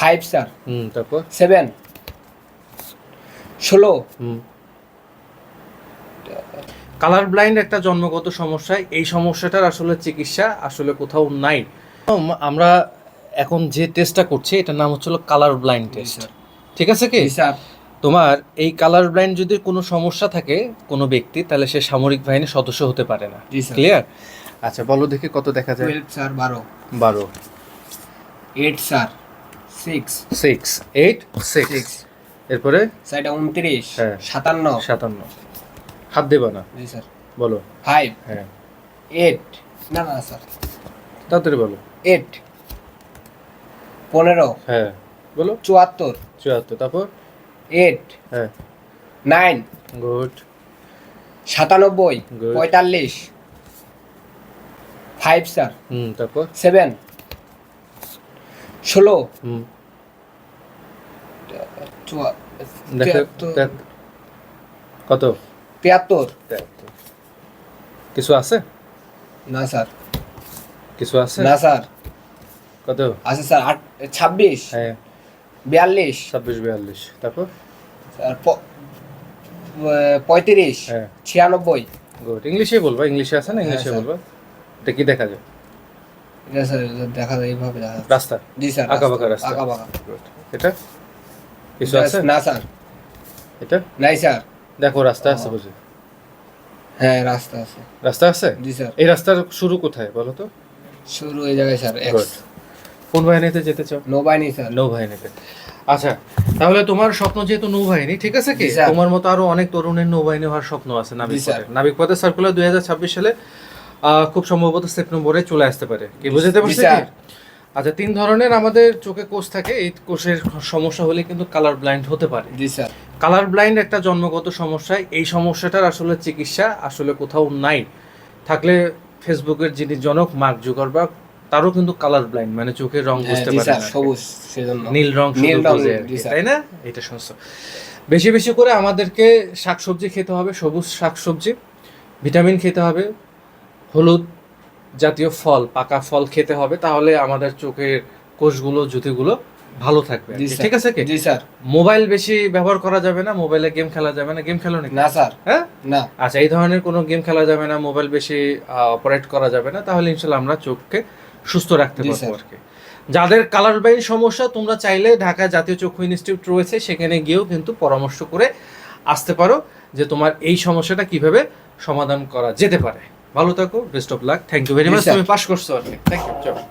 5 sir. তারপর 7 16 colour blind একটা জন্মগত সমস্যা, এই সমস্যাটার আসলে চিকিৎসা আসলে কোথাও নাই। আমরা এখন যে টেস্টটা করছি এটার নাম হচ্ছিল কালার ব্লাইন্ড টেস্ট, ঠিক আছে কি? স্যার। তোমার এই কালার ব্লাইন্ড যদি কোনো সমস্যা থাকে কোনো ব্যক্তি, তাহলে সে সামরিক বাহিনীর সদস্য হতে পারে না। ক্লিয়ার? আচ্ছা বলো দেখি কত দেখা যায়। 12 স্যার। 12 8 স্যার। 6 8 6 এরপরে সাইডে 29 হ্যাঁ 57 হাত দেবা না। জি স্যার। বলো 5 হ্যাঁ 8 না স্যার তাড়াতাড়ি বলো। 8 15 হ্যাঁ বলো 74 তারপর 8 হ্যাঁ 9 গুড 97 Good. 45 5 স্যার। তারপর 7 16 দেখো কত 73 কিছু আছে? না স্যার। কিছু আছে না স্যার। কত আছে স্যার 26 হ্যাঁ 42 26 42 তারপর স্যার 35 হ্যাঁ 96 গুড ইংলিশে বলবা, ইংলিশে আছে না, ইংলিশে স্যার। বলবা। এটা কি দেখা যায়? এটা স্যার দেখা যায় এইভাবে দেখা যায়। রাস্তা জি স্যার। আঁকাবাঁকা রাস্তা। আঁকাবাঁকা। Good. এটা কিছু আছে? না স্যার। এটা নাই স্যার। দেখো রাস্তা আছে বুঝি? হ্যাঁ রাস্তা আছে। রাস্তা আছে? জি স্যার। এই রাস্তার শুরু কোথায় বলো তো? শুরু এই জায়গায় স্যার। Good. কোন বাহিনীতে যেতে চাও? নৌবাহিনী স্যার। নৌবাহিনীতে। আচ্ছা তাহলে তোমার স্বপ্ন যেহেতু নৌবাহিনী, ঠিক আছে কি? জি স্যার। তোমার মতো আরো অনেক তরুণের নৌবাহিনী হওয়ার স্বপ্ন আছে নাবিক জি স্যার। পথে। নাবিক পথে সার্কুলার 2026 সালে খুব সম্ভবত সেপ্টেম্বরে চলে আসতে পারে। কি বুঝতে পারছো জি কি? স্যার। আচ্ছা 3 ধরনের আমাদের চোখে কোষ থাকে, এই কোষের সমস্যা হলে কিন্তু কালার ব্লাইন্ড হতে পারে। জি স্যার। কালার ব্লাইন্ড একটা জন্মগত সমস্যা, এই সমস্যাটার আসলে চিকিৎসা আসলে কোথাও নাই। থাকলে ফেসবুকের যিনি জনক মার্ক জুকারবার্গ, তারও কিন্তু কালার ব্লাইন্ড, মানে চোখের রং বুঝতে জি পারে স্যার। না। সবুজ সেজন্য। নীল রং নীল শুধু রং, বোঝে আর জি কি, স্যার। তাই না? এটা শুনছো। বেশি বেশি করে আমাদেরকে শাকসবজি খেতে হবে, সবুজ শাকসবজি, ভিটামিন খেতে হবে, হলুদ জাতীয় ফল, পাকা ফল খেতে হবে, তাহলে আমাদের চোখের কোষগুলো জ্যোতিগুলো ভালো থাকবে আর জি কি, স্যার। ঠিক আছে কি? জি স্যার। মোবাইল বেশি ব্যবহার করা যাবে না, মোবাইলে গেম খেলা যাবে না। গেম খেলো নাকি? না স্যার। হ্যাঁ না। আচ্ছা এই ধরনের কোনো গেম খেলা যাবে না, মোবাইল বেশি অপারেট করা যাবে না, তাহলে ইনশাল্লাহ আমরা চোখকে সুস্থ রাখতে জি পারবো স্যার। আর কি। যাদের কালার ব্লাইন্ড সমস্যা, তোমরা চাইলে ঢাকা জাতীয় চক্ষু ইনস্টিটিউট রয়েছে, সেখানে গিয়েও কিন্তু পরামর্শ করে আসতে পারো যে তোমার এই সমস্যাটা কিভাবে সমাধান করা যেতে পারে। ভালো থাকো, best of luck, thank you very জি মাচ। স্যার। তুমি পাস করছো আর কি, থ্যাংক ইউ। চলো।